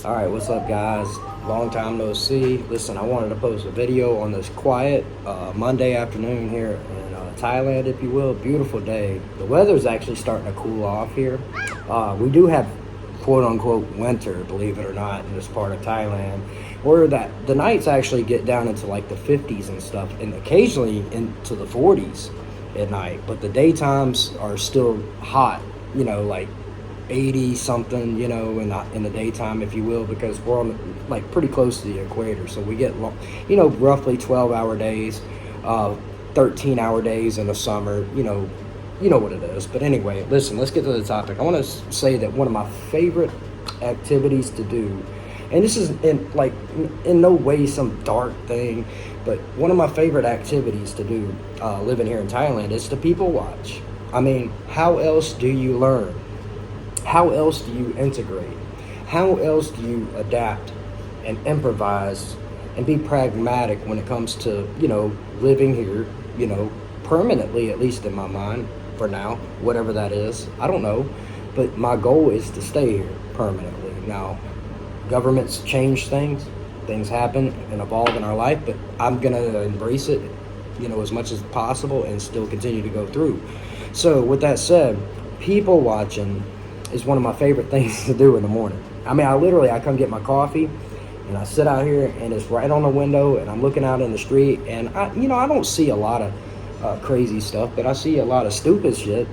Alright, what's up, guys? Long time no see. Listen, I wanted to post a video on this quiet Monday afternoon here in Thailand, if you will. Beautiful day. The weather's actually starting to cool off here. We do have quote-unquote winter, believe it or not, in this part of Thailand, where the nights actually get down into like the 50s and stuff, and occasionally into the 40s at night. But the daytimes are still hot, like 80 something, in the daytime, if you will, because we're on like pretty close to the equator. So we get roughly 12-hour days, 13-hour days in the summer. You know what it is. But anyway, listen, let's get to the topic. I want to say that one of my favorite activities to do, and this is in no way some dark thing, but one of my favorite activities to do living here in Thailand is to people watch. I mean, how else do you learn? How else do you integrate? How else do you adapt and improvise and be pragmatic when it comes to, living here, permanently, at least in my mind, for now, whatever that is. I don't know. But my goal is to stay here permanently. Now, governments change things. Things happen and evolve in our life, but I'm going to embrace it, as much as possible and still continue to go through. So with that said, people watching is one of my favorite things to do in the morning. I mean, I come get my coffee and I sit out here and it's right on the window and I'm looking out in the street and I don't see a lot of crazy stuff, but I see a lot of stupid shit.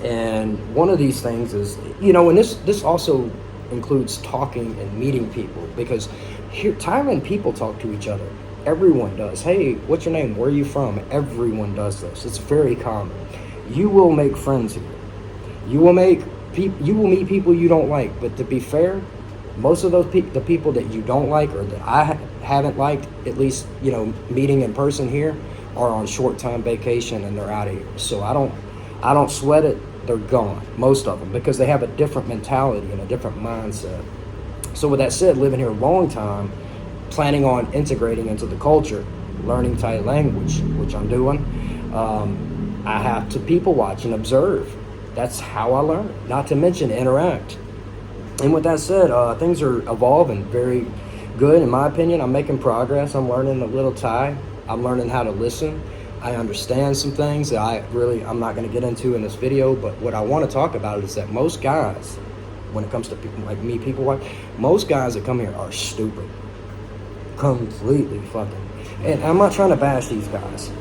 And one of these things is, and this also includes talking and meeting people, because here, Thailand people talk to each other. Everyone does. Hey, what's your name? Where are you from? Everyone does this. It's very common. You will make friends here. You will meet people you don't like, but to be fair, most of those the people that you don't like or that I haven't liked, at least meeting in person here, are on short-time vacation and they're out of here. So I don't sweat it. They're gone, most of them, because they have a different mentality and a different mindset. So with that said, living here a long time, planning on integrating into the culture, learning Thai language, which I'm doing, I have to people watch and observe. That's how I learn, not to mention interact. And with that said, things are evolving very good, in my opinion. I'm making progress. I'm learning a little Thai. I'm learning how to listen. I understand some things that I'm not going to get into in this video, but what I want to talk about is that most guys, when it comes to people like me, most guys that come here are stupid. Completely fucking. And I'm not trying to bash these guys.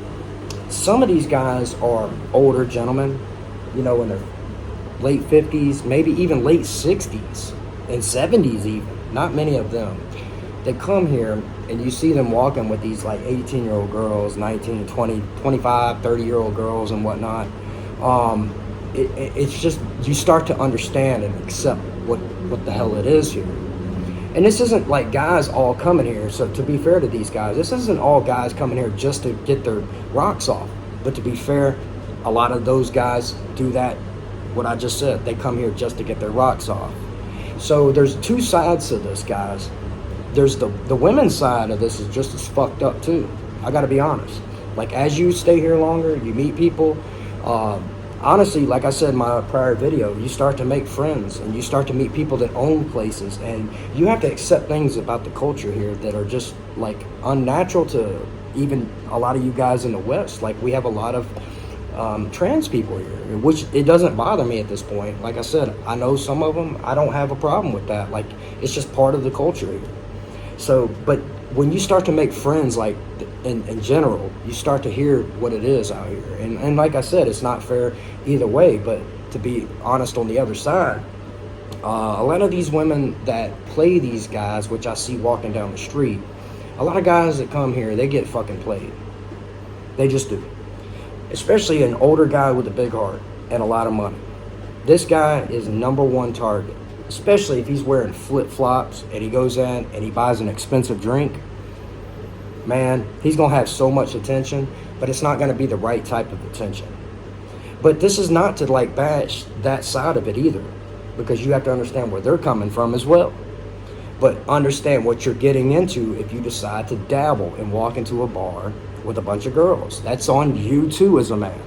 Some of these guys are older gentlemen, in their late 50s, maybe even late 60s and 70s even. Not many of them. They come here and you see them walking with these like 18-year-old girls, 19, 20, 25, 30-year-old girls and whatnot. It's just, you start to understand and accept what the hell it is here. And this isn't like guys all coming here. So to be fair to these guys, this isn't all guys coming here just to get their rocks off. But to be fair, a lot of those guys do that, what I just said. They come here just to get their rocks off. So there's two sides to this, guys. There's the women's side of this is just as fucked up too. I gotta be honest. Like, as you stay here longer, you meet people. Honestly, like I said in my prior video, you start to make friends and you start to meet people that own places, and you have to accept things about the culture here that are just like unnatural to even a lot of you guys in the West. Like, we have a lot of trans people here, which it doesn't bother me at this point. Like I said, I know some of them. I don't have a problem with that. Like, it's just part of the culture here. So, but when you start to make friends, like in general, you start to hear what it is out here. And like I said, it's not fair either way, but to be honest, on the other side, a lot of these women that play these guys, which I see walking down the street, a lot of guys that come here, they get fucking played. They just do. Especially an older guy with a big heart and a lot of money. This guy is number one target, especially if he's wearing flip-flops and he goes in and he buys an expensive drink. Man, he's going to have so much attention, but it's not going to be the right type of attention. But this is not to like bash that side of it either, because you have to understand where they're coming from as well. But understand what you're getting into if you decide to dabble and walk into a bar with a bunch of girls. That's on you too as a man.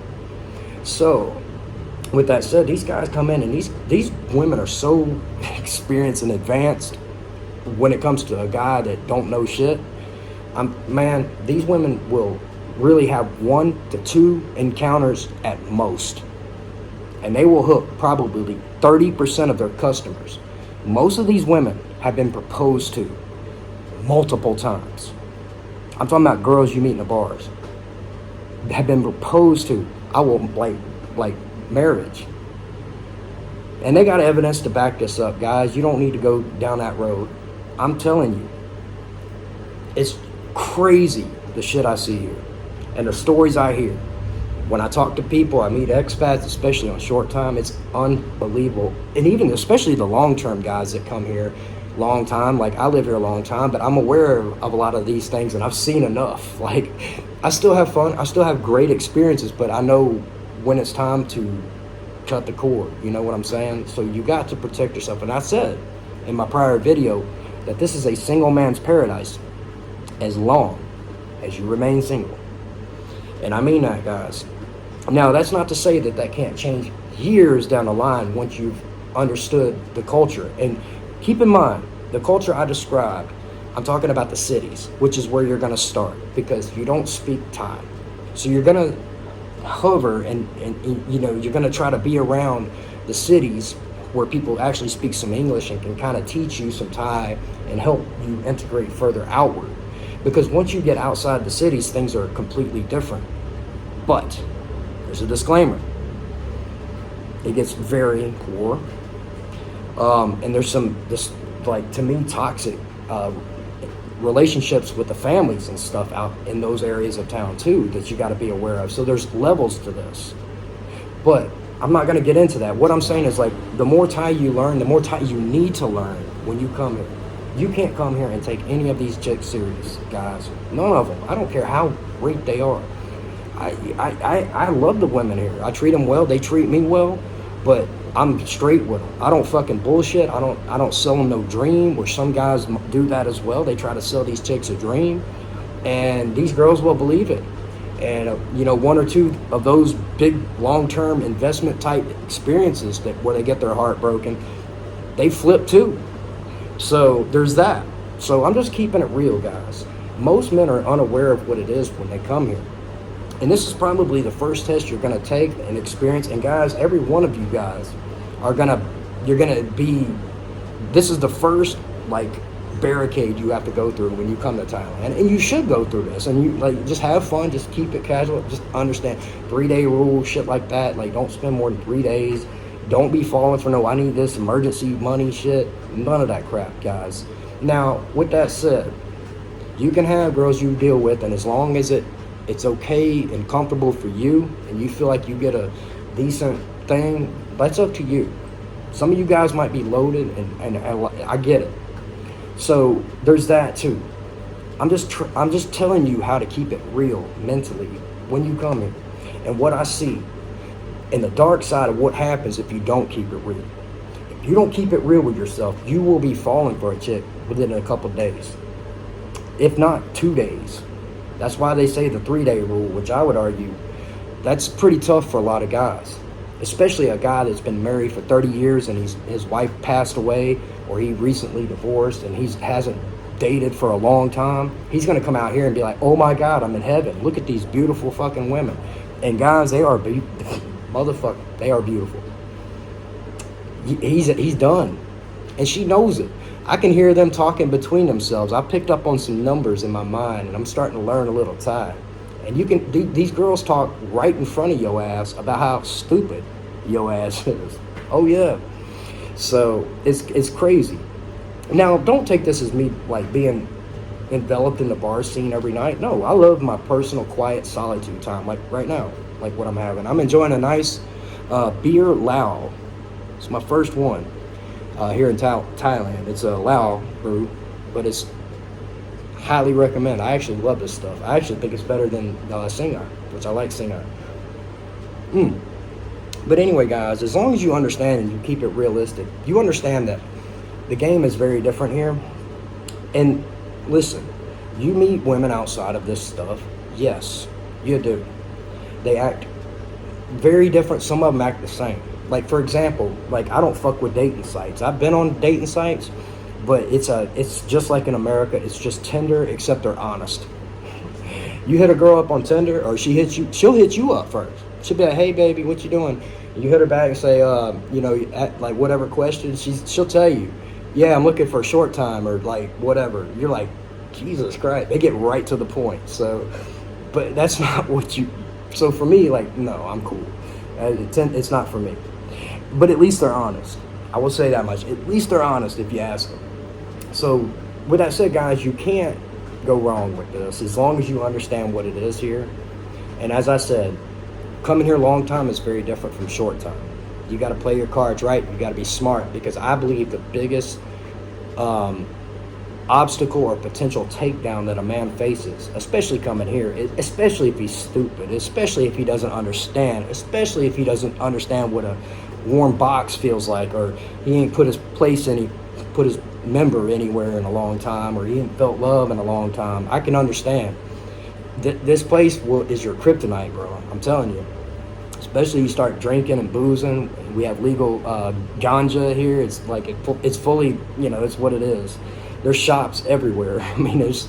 So with that said, these guys come in and these women are so experienced and advanced when it comes to a guy that don't know shit, man, these women will really have 1 to 2 encounters at most. And they will hook probably 30% of their customers. Most of these women have been proposed to multiple times. I'm talking about girls you meet in the bars. Have been proposed to. I will like marriage. And they got evidence to back this up, guys. You don't need to go down that road. I'm telling you. It's crazy the shit I see here. And the stories I hear. When I talk to people, I meet expats, especially on short time, it's unbelievable. And even especially the long-term guys that come here long time, like I live here a long time, but I'm aware of a lot of these things and I've seen enough. Like, I still have fun, I still have great experiences, but I know when it's time to cut the cord, you know what I'm saying? So you got to protect yourself. And I said in my prior video that this is a single man's paradise as long as you remain single. And I mean that, guys. Now, that's not to say that that can't change years down the line once you've understood the culture. And keep in mind, the culture I described, I'm talking about the cities, which is where you're going to start, because you don't speak Thai. So you're going to hover and you know, you're going to try to be around the cities where people actually speak some English and can kind of teach you some Thai and help you integrate further outward. Because once you get outside the cities, things are completely different. But there's a disclaimer. It gets very poor. And there's some, to me, toxic relationships with the families and stuff out in those areas of town too that you got to be aware of. So there's levels to this. But I'm not going to get into that. What I'm saying is, like, the more Thai you learn, the more Thai you need to learn when you come here. You can't come here and take any of these chicks serious, guys. None of them. I don't care how great they are. I love the women here. I treat them well. They treat me well. But I'm straight with them. I don't fucking bullshit. I don't sell them no dream, where some guys do that as well. They try to sell these chicks a dream, and these girls will believe it. And you know, 1 or 2 of those big long-term investment type experiences that where they get their heart broken, they flip too. So there's that. So I'm just keeping it real, guys. Most men are unaware of what it is when they come here. And this is probably the first test you're going to take and experience. And guys, every one of you guys you're going to be, this is the first, like, barricade you have to go through when you come to Thailand. And you should go through this. And you, like, just have fun. Just keep it casual. Just understand 3-day rule, shit like that. Like, don't spend more than 3 days. Don't be falling for no, I need this emergency money shit. None of that crap, guys. Now, with that said, you can have girls you deal with, and as long as it's okay and comfortable for you, and you feel like you get a decent thing, that's up to you. Some of you guys might be loaded, and I get it. So there's that too. I'm just telling you how to keep it real mentally when you come here, and what I see, and the dark side of what happens if you don't keep it real. If you don't keep it real with yourself, you will be falling for a chick within a couple days, if not 2 days. That's why they say the 3-day rule, which I would argue that's pretty tough for a lot of guys, especially a guy that's been married for 30 years and his wife passed away, or he recently divorced and he hasn't dated for a long time. He's going to come out here and be like, oh my God, I'm in heaven. Look at these beautiful fucking women. And guys, they are motherfucker, they are beautiful. He's done, and she knows it. I can hear them talking between themselves. I picked up on some numbers in my mind, and I'm starting to learn a little Thai. And these girls talk right in front of your ass about how stupid your ass is. Oh yeah. So it's crazy. Now, don't take this as me like being enveloped in the bar scene every night. No, I love my personal, quiet, solitude time, like right now, like what I'm having. I'm enjoying a nice beer Lao. It's my first one here in Thailand. It's a Lao brew, but it's highly recommend. I actually love this stuff. I actually think it's better than Singai, which I like Singai. But anyway, guys, as long as you understand and you keep it realistic, you understand that the game is very different here. And listen, you meet women outside of this stuff. Yes, you do. They act very different. Some of them act the same. Like, for example, like, I don't fuck with dating sites. I've been on dating sites, but it's just like in America. It's just Tinder, except they're honest. You hit a girl up on Tinder, or she'll hit you up first. She'll be like, "Hey, baby, what you doing?" And you hit her back and say, like whatever question. She'll tell you, "Yeah, I'm looking for a short time," or like whatever. You're like, Jesus Christ, they get right to the point. So, but that's not what you. So for me, like, no, I'm cool. It's not for me. But at least they're honest. I will say that much. At least they're honest if you ask them. So, with that said, guys, you can't go wrong with this as long as you understand what it is here. And as I said, coming here long time is very different from short time. You got to play your cards right. You got to be smart, because I believe the biggest obstacle or potential takedown that a man faces, especially coming here, especially if he's stupid, especially if he doesn't understand, especially if he doesn't understand what a warm box feels like, or he ain't put his member anywhere in a long time, or he ain't felt love in a long time. I can understand. This place is your kryptonite, bro. I'm telling you. Especially you start drinking and boozing. We have legal ganja here. It's like it's fully, it's what it is. There's shops everywhere. I mean, it's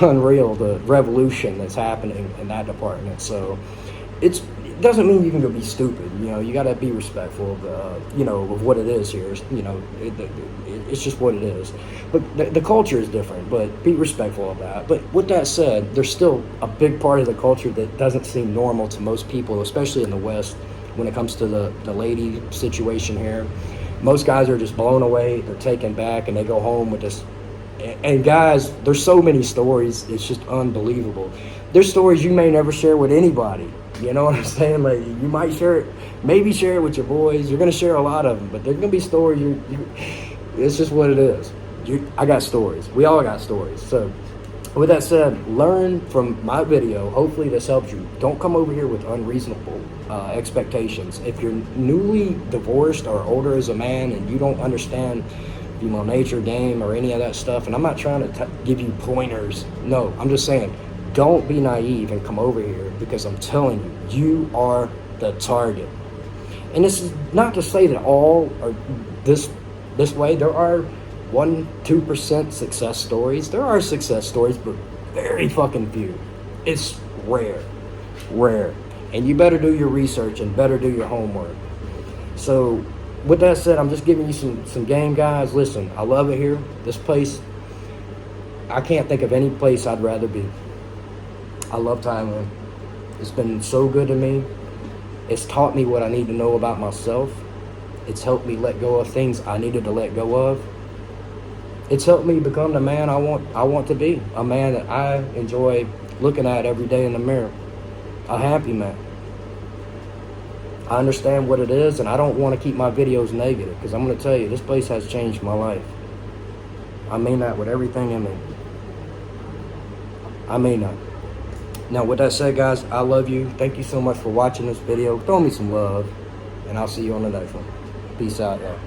unreal, the revolution that's happening in that department. So it doesn't mean you can go be stupid. You got to be respectful of of what it is here. It's just what it is. But the culture is different, but be respectful of that. But with that said, there's still a big part of the culture that doesn't seem normal to most people, especially in the West, when it comes to the lady situation here. Most guys are just blown away, they're taken back, and they go home with this. And guys, there's so many stories, it's just unbelievable. There's stories you may never share with anybody. You know what I'm saying? Like, you might share it with your boys. You're going to share a lot of them, but there's going to be stories. It's just what it is. I got stories. We all got stories. So with that said, learn from my video. Hopefully this helps you. Don't come over here with unreasonable expectations. If you're newly divorced or older as a man and you don't understand female nature, game, or any of that stuff, and I'm not trying to give you pointers. No, I'm just saying, don't be naive and come over here, because I'm telling you, you are the target. And this is not to say that all are this way. There are 1-2% success stories. There are success stories, but very fucking few. It's rare. And you better do your research and better do your homework. So with that said, I'm just giving you some game, guys. Listen, I love it here. This place, I can't think of any place I'd rather be. I love Thailand. It's been so good to me. It's taught me what I need to know about myself. It's helped me let go of things I needed to let go of. It's helped me become the man I want to be. A man that I enjoy looking at every day in the mirror. A happy man. I understand what it is, and I don't want to keep my videos negative, because I'm going to tell you, this place has changed my life. I mean that with everything in me. I mean that. Now, with that said, guys, I love you. Thank you so much for watching this video. Throw me some love, and I'll see you on the next one. Peace out, y'all.